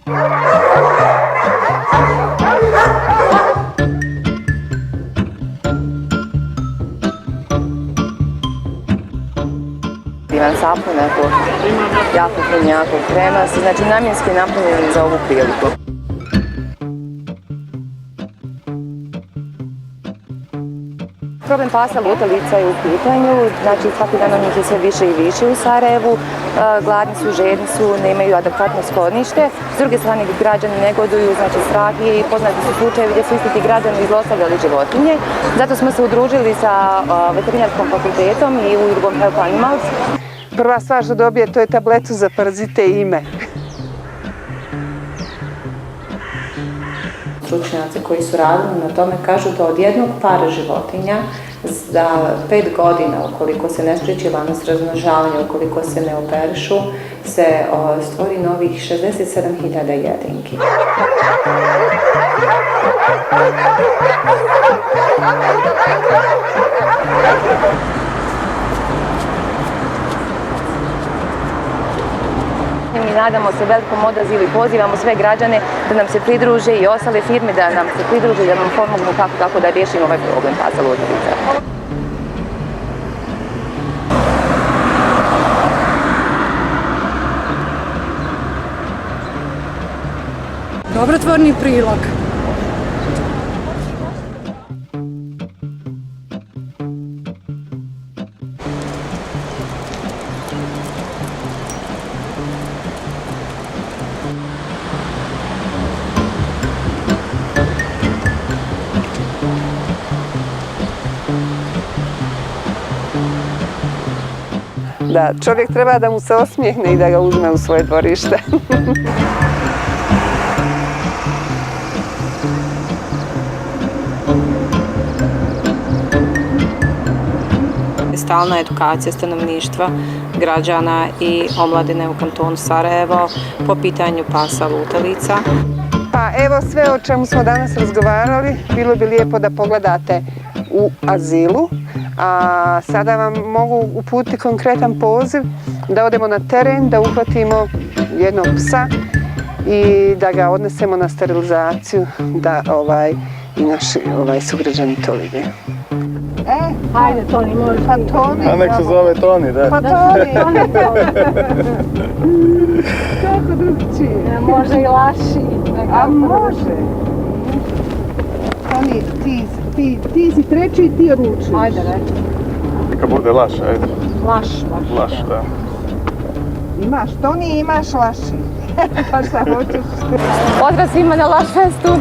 Divan sapun, jako fin, jako kremas, znači namjenski napravljeni za ovu priliku. Problem pasa lutalica je u pitanju, znači svaki dan njih je sve više i više u Sarajevu, gladni su, žedni su, nemaju adekvatno sklonište. S druge strane građani negoduju, znači strah je i poznati su slučajevi gdje su isti ti građani zlostavljali životinje. Zato smo se udružili sa veterinarskom fakultetom i udrugom Help Animals. Prva stvar što dobije to je tabletu za parazite i ime. Stručnjaci koji su radili na tome kažu da od jednog para životinja za 5 godina, ukoliko se ne spriječi lanac razmnožavanja, ukoliko se ne operišu, se stvori novih 67.000 jedinki. Mi nadamo se velikom odazivu i pozivamo sve građane da nam se pridruže i ostale firme da nam se pridruže i da nam pomognu kako da riješimo ovaj problem pasa lutalica. Dobrotvorni prilog. Da, čovjek treba da mu se osmijehne i da ga uzme u svoje dvorište. Stalna edukacija stanovništva, građana i omladine u kantonu Sarajevo po pitanju pasa lutalica. Pa evo sve o čemu smo danas razgovarali, bilo bi lijepo da pogledate u azilu. A sada vam mogu uputiti konkretan poziv da odemo na teren, da uhvatimo jednog psa i da ga odnesemo na sterilizaciju, da i naši sugrađani to vide. Hajde, Toni, može. Pa Toni. A nek se zove Toni, da. Pa Toni. Kako drugčije? Može i Laši. A može. Toni, ti si treći i ti odlučiš. Ajde, reći. Neka bude Laš, ajde. Laš. Laš, da. Imaš Toni i imaš Laši. Pa šta hoćeš? Pozdrav svima na Laš festu!